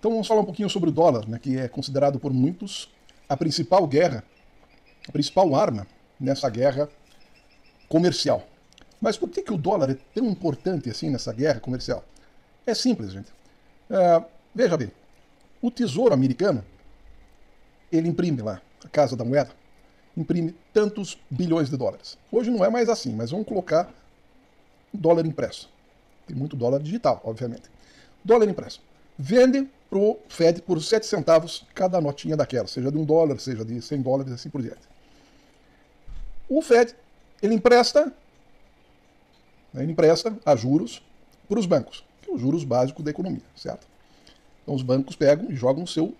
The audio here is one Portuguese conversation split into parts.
Então vamos falar um pouquinho sobre o dólar, né, que é considerado por muitos a principal guerra, a principal arma nessa guerra comercial. Mas por que o dólar é tão importante assim nessa guerra comercial? É simples, gente. Veja bem, o Tesouro Americano, ele imprime lá, a Casa da Moeda, imprime tantos bilhões de dólares. Hoje não é mais assim, mas vamos colocar dólar impresso. Tem muito dólar digital, obviamente. Dólar impresso. Vende para o Fed por 7 centavos cada notinha daquela, seja de $1, seja de $100, assim por diante. O Fed, ele empresta a juros para os bancos, que é o juros básico da economia, certo? Então os bancos pegam e jogam o seu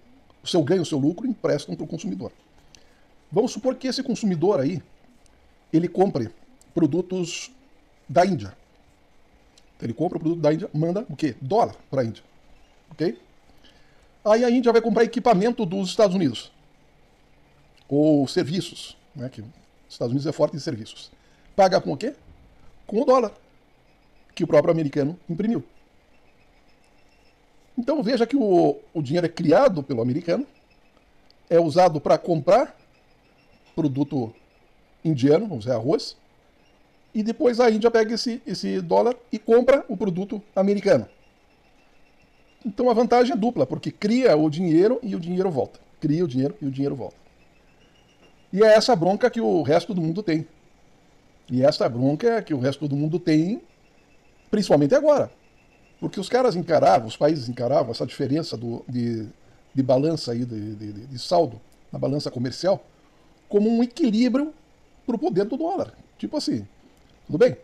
ganho, o seu lucro, e emprestam para o consumidor. Vamos supor que esse consumidor aí, ele compre produtos da Índia. Então ele compra o produto da Índia, manda o quê? Dólar para a Índia. Ok? Aí a Índia vai comprar equipamento dos Estados Unidos. Ou serviços, né? Que os Estados Unidos é forte em serviços. Paga com o quê? Com o dólar, que o próprio americano imprimiu. Então veja que o dinheiro é criado pelo americano, é usado para comprar produto indiano, vamos dizer, arroz, e depois a Índia pega esse dólar e compra o produto americano. Então a vantagem é dupla, porque cria o dinheiro e o dinheiro volta. Cria o dinheiro e o dinheiro volta. E é essa bronca que o resto do mundo tem. E essa bronca é que o resto do mundo tem, principalmente agora. Porque os caras encaravam, os países encaravam essa diferença de balança aí, de saldo na balança comercial, como um equilíbrio para o poder do dólar. Tipo assim, tudo bem,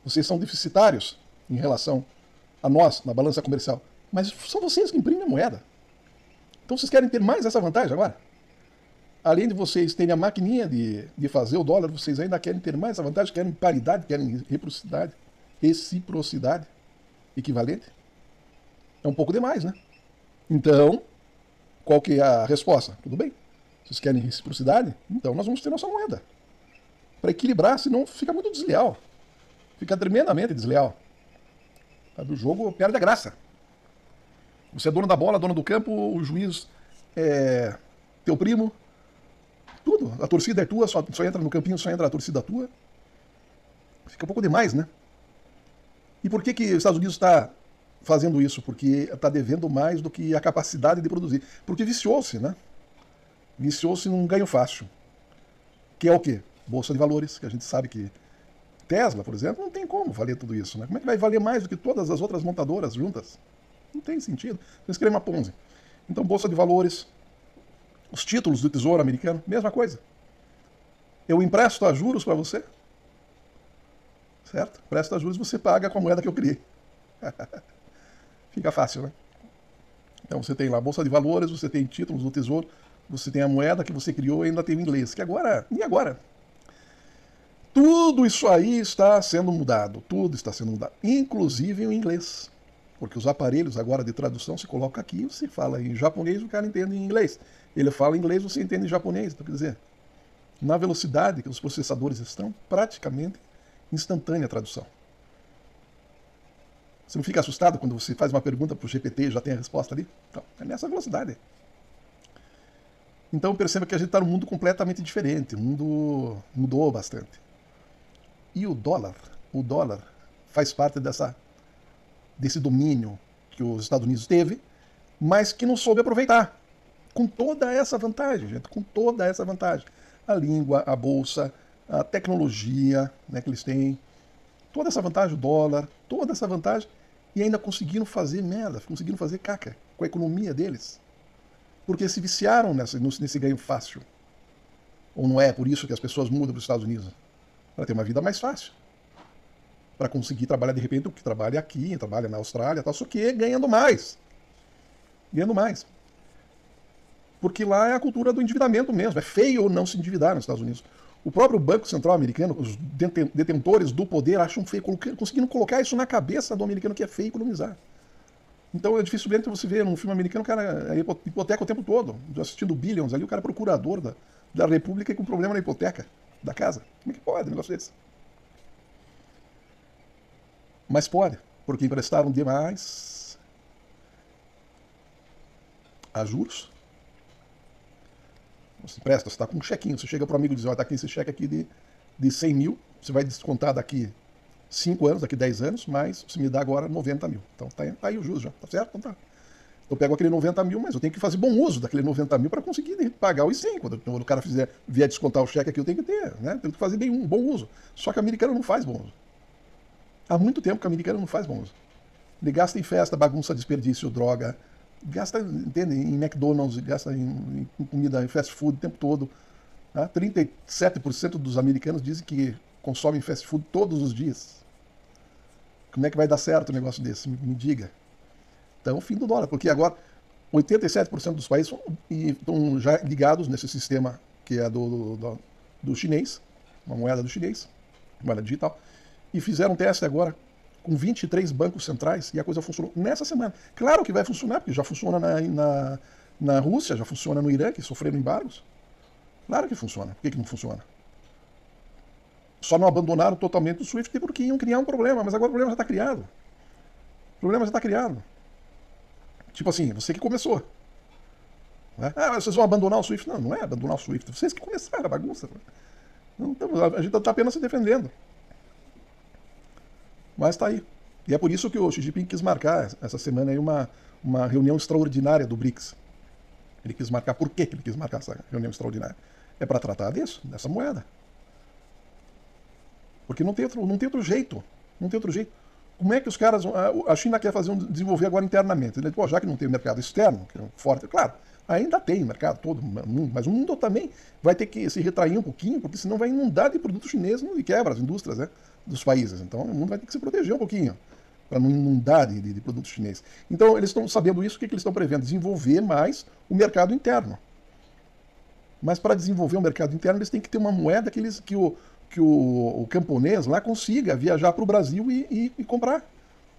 vocês são deficitários em relação a nós na balança comercial, mas são vocês que imprimem a moeda. Então vocês querem ter mais essa vantagem agora? Além de vocês terem a maquininha de fazer o dólar, vocês ainda querem ter mais essa vantagem, querem paridade, querem reciprocidade equivalente? É um pouco demais, né? Então, qual que é a resposta? Tudo bem. Vocês querem reciprocidade? Então nós vamos ter nossa moeda. Para equilibrar, senão fica muito desleal. Fica tremendamente desleal. O jogo perde a graça. Você é dono da bola, dono do campo, o juiz é teu primo, tudo. A torcida é tua, só entra no campinho, só entra a torcida tua. Fica um pouco demais, né? E por que os Estados Unidos está fazendo isso? Porque está devendo mais do que a capacidade de produzir. Porque viciou-se, né? Viciou-se num ganho fácil. Que é o quê? Bolsa de valores, que a gente sabe que Tesla, por exemplo, não tem como valer tudo isso, né? Como é que vai valer mais do que todas as outras montadoras juntas? Não tem sentido. Vocês querem uma Ponzi. Então, Bolsa de Valores, os títulos do Tesouro Americano, mesma coisa. Eu empresto a juros para você, certo? Empresto a juros, você paga com a moeda que eu criei. Fica fácil, né? Então você tem lá a Bolsa de Valores, você tem títulos do Tesouro, você tem a moeda que você criou e ainda tem o inglês. Que agora, e agora? Tudo isso aí está sendo mudado, tudo está sendo mudado, inclusive o inglês. Porque os aparelhos agora de tradução se colocam aqui, você fala em japonês, o cara entende em inglês. Ele fala inglês, você entende em japonês. Então, quer dizer, na velocidade que os processadores estão, praticamente instantânea a tradução. Você não fica assustado quando você faz uma pergunta para o GPT e já tem a resposta ali? Então, é nessa velocidade. Então perceba que a gente está num mundo completamente diferente. O mundo mudou bastante. E o dólar faz parte desse domínio que os Estados Unidos teve, mas que não soube aproveitar. Com toda essa vantagem, gente, com toda essa vantagem. A língua, a bolsa, a tecnologia, né, que eles têm, toda essa vantagem, o dólar, toda essa vantagem, e ainda conseguiram fazer merda, conseguiram fazer caca com a economia deles. Porque se viciaram nesse ganho fácil. Ou não é por isso que as pessoas mudam para os Estados Unidos? Para ter uma vida mais fácil. Para conseguir trabalhar de repente o que trabalha aqui, trabalha na Austrália, tal, só que ganhando mais. Ganhando mais. Porque lá é a cultura do endividamento mesmo. É feio não se endividar nos Estados Unidos. O próprio Banco Central americano, os detentores do poder acham feio, conseguindo colocar isso na cabeça do americano que é feio economizar. Então é dificilmente você ver num filme americano o cara hipoteca o tempo todo. Assistindo Billions ali, o cara é procurador da República e com problema na hipoteca da casa. Como é que pode um negócio desse? Mas pode, porque emprestaram demais. a juros. Você presta, você está com um chequinho, você chega para o amigo e diz, olha, está aqui esse cheque aqui de 100 mil, você vai descontar daqui 5 anos, daqui 10 anos, mas você me dá agora 90 mil. Então tá aí o juros já, tá certo? Então tá. Eu pego aquele 90 mil, mas eu tenho que fazer bom uso daquele 90 mil para conseguir pagar os 100. Quando o cara vier descontar o cheque aqui, eu tenho que ter, né? Tenho que fazer bem um bom uso. Só que o americano não faz bom uso. Há muito tempo que o americano não faz bom uso. Ele gasta em festa, bagunça, desperdício, droga, gasta, entende, em McDonald's, gasta em comida, em fast food o tempo todo. Tá? 37% dos americanos dizem que consomem fast food todos os dias. Como é que vai dar certo um negócio desse? Me diga. Então, o fim do dólar, porque agora 87% dos países estão já ligados nesse sistema que é do chinês, uma moeda do chinês, moeda digital, e fizeram um teste agora com 23 bancos centrais e a coisa funcionou nessa semana. Claro que vai funcionar, porque já funciona na Rússia, já funciona no Irã, que sofreram embargos. Claro que funciona. Por que não funciona? Só não abandonaram totalmente o SWIFT porque iam criar um problema, mas agora o problema já está criado. O problema já está criado. Tipo assim, você que começou. Né? Ah, mas vocês vão abandonar o SWIFT. Não, não é abandonar o SWIFT. Vocês que começaram a bagunça. Não, a gente está apenas se defendendo. Mas está aí. E é por isso que o Xi Jinping quis marcar essa semana aí uma reunião extraordinária do BRICS. Ele quis marcar. Por que ele quis marcar essa reunião extraordinária? É para tratar disso, dessa moeda. Porque não tem outro jeito. Não tem outro jeito. Como é que os caras. A China quer desenvolver agora internamente. Pô, já que não tem o mercado externo, que é forte, claro, ainda tem o mercado todo, mas o mundo também vai ter que se retrair um pouquinho, porque senão vai inundar de produto chinês e quebra as indústrias, né, dos países. Então o mundo vai ter que se proteger um pouquinho, para não inundar de produto chinês. Então eles estão sabendo isso, o que eles estão prevendo? Desenvolver mais o mercado interno. Mas para desenvolver o mercado interno, eles têm que ter uma moeda que o camponês lá consiga viajar para o Brasil e comprar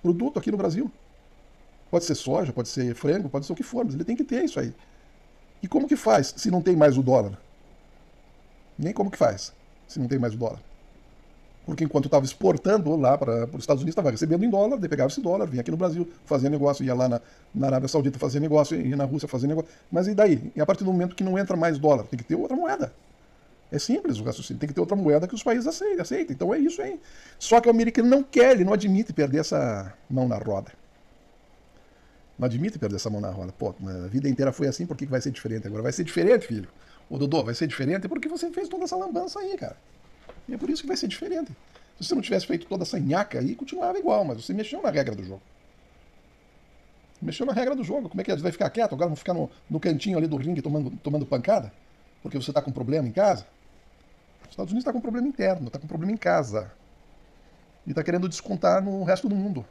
produto aqui no Brasil. Pode ser soja, pode ser frango, pode ser o que for, mas ele tem que ter isso aí. E como que faz se não tem mais o dólar? Nem como que faz se não tem mais o dólar. Porque enquanto estava exportando lá para os Estados Unidos, estava recebendo em dólar, daí pegava esse dólar, vinha aqui no Brasil, fazia negócio, ia lá na Arábia Saudita fazer negócio, ia na Rússia fazer negócio. Mas e daí? E a partir do momento que não entra mais dólar, tem que ter outra moeda. É simples o raciocínio, tem que ter outra moeda que os países aceitem. Então é isso aí. Só que o americano não quer, ele não admite perder essa mão na roda. Não admite perder essa mão na roda. Pô, a vida inteira foi assim, por que vai ser diferente agora? Vai ser diferente, filho. Ô Dodô, vai ser diferente porque você fez toda essa lambança aí, cara. E é por isso que vai ser diferente. Se você não tivesse feito toda essa nhaca aí, continuava igual, mas você mexeu na regra do jogo. Mexeu na regra do jogo. Como é que vai ficar quieto? Agora vão ficar no cantinho ali do ringue tomando pancada? Porque você está com problema em casa? Os Estados Unidos está com um problema interno, está com um problema em casa. E está querendo descontar no resto do mundo.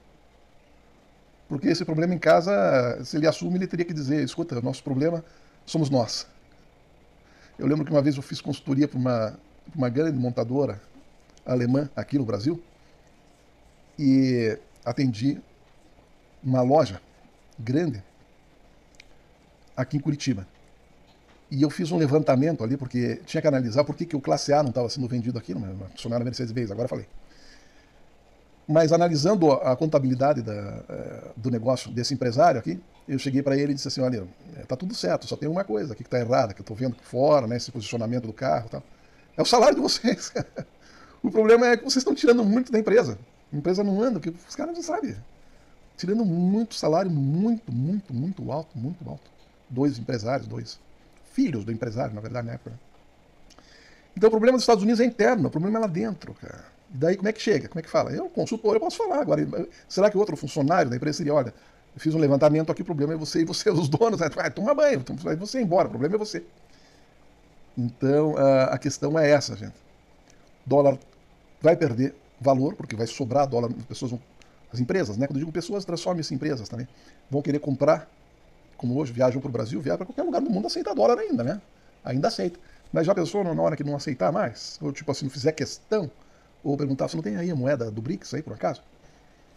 Porque esse problema em casa, se ele assume, ele teria que dizer, escuta, nosso problema somos nós. Eu lembro que uma vez eu fiz consultoria para uma grande montadora alemã aqui no Brasil e atendi uma loja grande aqui em Curitiba. E eu fiz um levantamento ali, porque tinha que analisar por que o Classe A não estava sendo vendido aqui, uma funcionária Mercedes-Benz, agora falei. Mas analisando a contabilidade do negócio desse empresário aqui, eu cheguei para ele e disse assim, olha, tá tudo certo, só tem uma coisa aqui que está errada, que eu estou vendo aqui fora, né, esse posicionamento do carro e tal. É o salário de vocês. O problema é que vocês estão tirando muito da empresa. A empresa não anda, porque os caras não sabem. Tirando muito salário, muito alto, muito alto. Dois empresários, dois filhos do empresário, na verdade, na época. Então o problema dos Estados Unidos é interno, o problema é lá dentro, cara. E daí como é que chega? Como é que fala? Eu, consultor, eu posso falar agora. Será que outro funcionário da empresa seria, olha, eu fiz um levantamento aqui, o problema é você e você, os donos, vai tomar banho, vai você embora, o problema é você. Então a questão é essa, gente. O dólar vai perder valor, porque vai sobrar dólar, as empresas, né? Quando eu digo pessoas, transformam-se em empresas também. Vão querer comprar, como hoje, viajam para o Brasil, viajam para qualquer lugar do mundo, aceita dólar ainda, né? Ainda aceita. Mas já pensou na hora que não aceitar mais? Ou tipo assim, não fizer questão, ou perguntar, você não tem aí a moeda do BRICS aí, por acaso?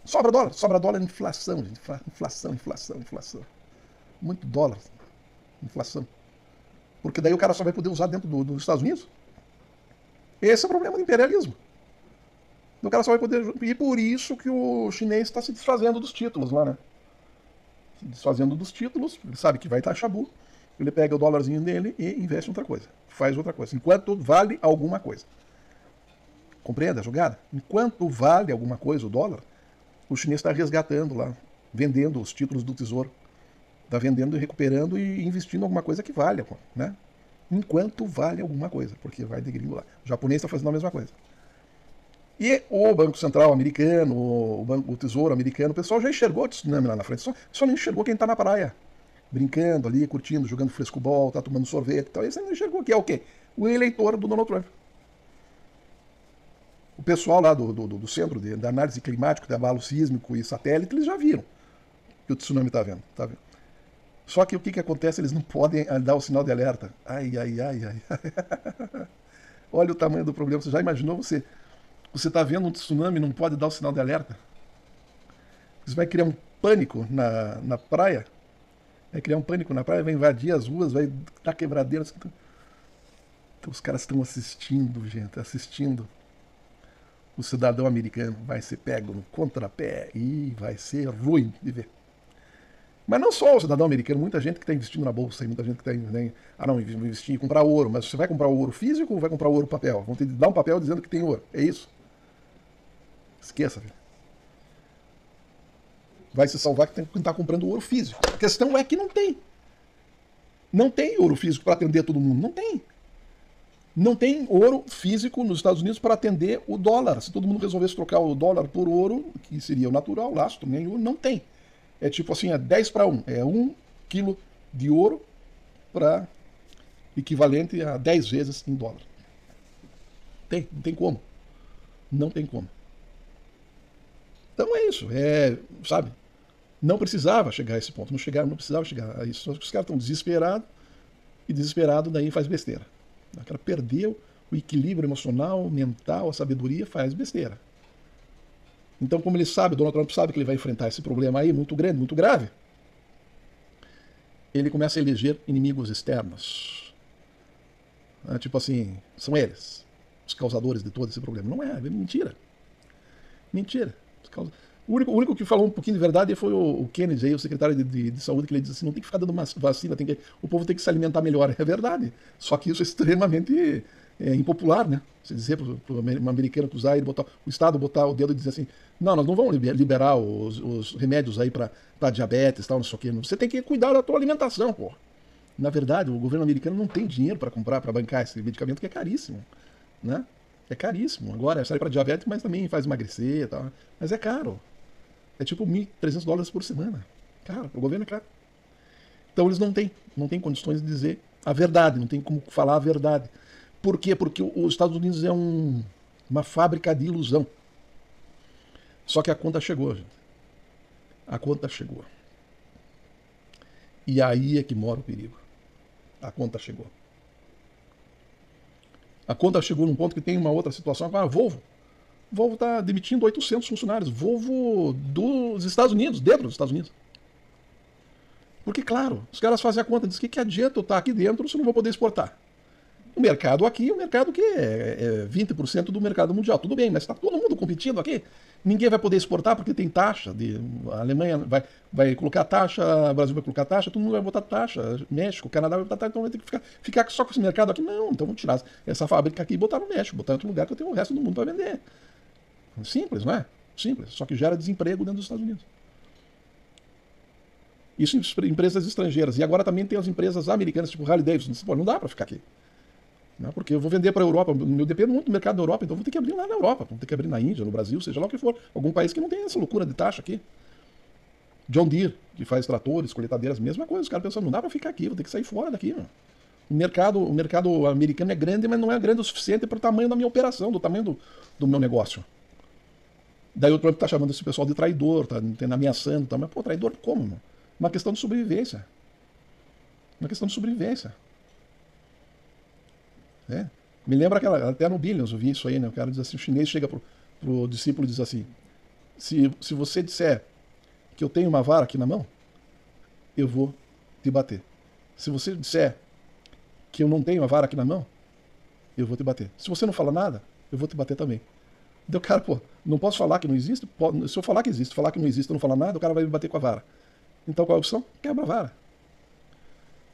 Sobra dólar é inflação, gente. Inflação. Muito dólar, inflação. Porque daí o cara só vai poder usar dentro dos Estados Unidos. Esse é o problema do imperialismo. O cara só vai poder... E por isso que o chinês está se desfazendo dos títulos lá, né? desfazendo dos títulos, ele sabe que vai estar chabu, ele pega o dólarzinho dele e investe em outra coisa, faz outra coisa, enquanto vale alguma coisa. Compreende a jogada? Enquanto vale alguma coisa o dólar, o chinês está resgatando lá, vendendo os títulos do tesouro, está vendendo e recuperando e investindo em alguma coisa que valha, né? Enquanto vale alguma coisa, porque vai de gringo lá. O japonês está fazendo a mesma coisa. E o Banco Central americano, o Tesouro americano, o pessoal já enxergou o tsunami lá na frente, só não enxergou quem está na praia, brincando ali, curtindo, jogando frescobol, tá tomando sorvete e tal. Esse não enxergou que é o quê? O eleitor do Donald Trump. O pessoal lá do Centro da Análise Climática, de Abalo Sísmico e Satélite, eles já viram que o tsunami está vendo, tá vendo. Só que o que acontece? Eles não podem dar o sinal de alerta. Ai, ai, ai, ai. Olha o tamanho do problema. Você já imaginou você está vendo um tsunami e não pode dar o sinal de alerta? Você vai criar um pânico na praia? Vai criar um pânico na praia, vai invadir as ruas, vai dar quebradeiras. Então, os caras estão assistindo, gente, assistindo. O cidadão americano vai ser pego no contrapé e vai ser ruim de ver. Mas não só o cidadão americano, muita gente que está investindo na bolsa, muita gente que está não, investir em comprar ouro, mas você vai comprar ouro físico ou vai comprar ouro papel? Vão te dar um papel dizendo que tem ouro, é isso? Esqueça, velho. Vai se salvar que tem que estar comprando ouro físico. A questão é que não tem. Não tem ouro físico para atender todo mundo, não tem. Não tem ouro físico nos Estados Unidos para atender o dólar. Se todo mundo resolvesse trocar o dólar por ouro, que seria o natural, lastro, nem ouro, não tem. É tipo assim, é 10 para 1. É 1 quilo de ouro para equivalente a 10 vezes em dólar. Não tem como. Não tem como. Então é isso. Sabe? Não precisava chegar a esse ponto. Não precisava chegar a isso. Só que os caras estão desesperados e desesperado daí faz besteira. O cara perdeu o equilíbrio emocional, mental, a sabedoria, faz besteira. Então, como ele sabe, Donald Trump sabe que ele vai enfrentar esse problema aí muito grande, muito grave, ele começa a eleger inimigos externos. Tipo assim, são eles, os causadores de todo esse problema. Não é mentira. Mentira. O único que falou um pouquinho de verdade foi o Kennedy, aí, o secretário de saúde, que ele disse assim, não tem que ficar dando uma vacina, o povo tem que se alimentar melhor. É verdade. Só que isso é extremamente impopular, né? Você dizer para um americano que usar, o Estado botar o dedo e dizer assim, não, nós não vamos liberar os remédios aí para diabetes, tal, não sei o quê. Você tem que cuidar da tua alimentação, pô. Na verdade, o governo americano não tem dinheiro para comprar, para bancar esse medicamento que é caríssimo, né? É caríssimo. Agora, serve para diabetes, mas também faz emagrecer e tal. Mas é caro. É tipo $1.300 por semana. Caro, o governo é caro. Então eles não têm condições de dizer a verdade, não tem como falar a verdade. Por quê? Porque os Estados Unidos é uma fábrica de ilusão. Só que a conta chegou, gente. A conta chegou. E aí é que mora o perigo. A conta chegou. A conta chegou num ponto que tem uma outra situação. A Volvo está demitindo 800 funcionários. Volvo dos Estados Unidos, dentro dos Estados Unidos. Porque, claro, os caras fazem a conta, dizem que adianta eu estar aqui dentro se eu não vou poder exportar. O mercado aqui é um mercado que é 20% do mercado mundial. Tudo bem, mas está todo mundo competindo aqui. Ninguém vai poder exportar porque tem taxa. A Alemanha vai colocar taxa, o Brasil vai colocar taxa, todo mundo vai botar taxa. México, Canadá vai botar taxa, então vai ter que ficar só com esse mercado aqui. Não, então vamos tirar essa fábrica aqui e botar no México, botar em outro lugar que eu tenho o resto do mundo para vender. Simples, não é? Simples. Só que gera desemprego dentro dos Estados Unidos. Isso em empresas estrangeiras. E agora também tem as empresas americanas, tipo Harley Davidson. Pô, não dá para ficar aqui. Não, porque eu vou vender para a Europa, eu dependo muito do mercado da Europa, então vou ter que abrir lá na Europa, vou ter que abrir na Índia, no Brasil, seja lá o que for. Algum país que não tem essa loucura de taxa aqui. John Deere, que faz tratores, colheitadeiras, mesma coisa. Os caras pensam, não dá para ficar aqui, vou ter que sair fora daqui. Mano. O mercado americano é grande, mas não é grande o suficiente para o tamanho da minha operação, do tamanho do meu negócio. Daí o Trump tá chamando esse pessoal de traidor, tá ameaçando, tá? Mas, pô, traidor como, mano? Uma questão de sobrevivência. Uma questão de sobrevivência. É. Me lembra até no Billions, eu vi isso aí, né? O cara diz assim, o chinês chega pro discípulo e diz assim, se você disser que eu tenho uma vara aqui na mão, eu vou te bater. Se você disser que eu não tenho uma vara aqui na mão, eu vou te bater. Se você não fala nada, eu vou te bater também. Daí o cara, pô, não posso falar que não existe? Se eu falar que existe, falar que não existe, eu não falar nada, o cara vai me bater com a vara. Então qual é a opção? Quebra a vara.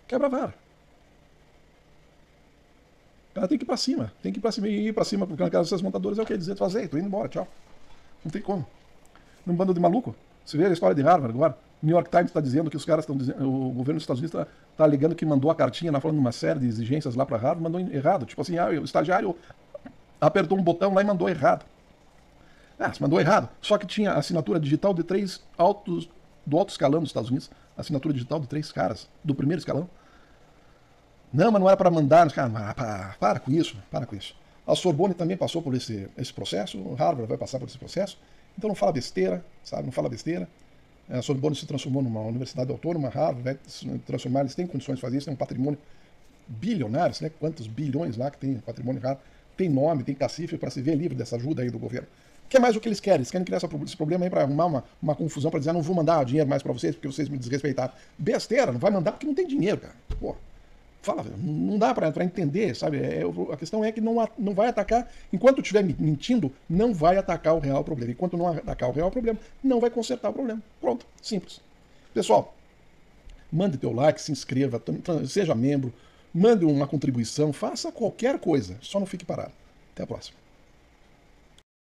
Quebra a vara. Ela tem que ir pra cima. Tem que ir pra cima e ir pra cima, porque na casa dessas montadoras é o que dizer, fazer, tô indo embora, tchau. Não tem como. Num bando de maluco. Você vê a história de Harvard agora? O New York Times está dizendo que os caras estão dizendo, o governo dos Estados Unidos está alegando que mandou a cartinha, falando de uma série de exigências lá para Harvard, mandou errado. Tipo assim, o estagiário apertou um botão lá e mandou errado. Se mandou errado. Só que tinha assinatura digital de do alto escalão dos Estados Unidos, assinatura digital de 3 caras, do primeiro escalão. Não, mas não era para mandar, os caras, para com isso, para com isso. A Sorbonne também passou por esse processo, o Harvard vai passar por esse processo, então não fala besteira, sabe, não fala besteira. A Sorbonne se transformou numa universidade autônoma, Harvard vai se transformar, eles têm condições de fazer isso, tem um patrimônio bilionário, né? Quantos bilhões lá que tem patrimônio Harvard, tem nome, tem cacife para se ver livre dessa ajuda aí do governo. Que é mais o que eles querem? Eles querem criar esse problema aí para arrumar uma confusão, para dizer, não vou mandar dinheiro mais para vocês porque vocês me desrespeitaram. Besteira, não vai mandar porque não tem dinheiro, cara. Pô, fala, não dá para entender, sabe? A questão é que não vai atacar, enquanto estiver mentindo, não vai atacar o real problema. Enquanto não atacar o real problema, não vai consertar o problema. Pronto, simples. Pessoal, mande teu like, se inscreva, seja membro, mande uma contribuição, faça qualquer coisa, só não fique parado. Até a próxima.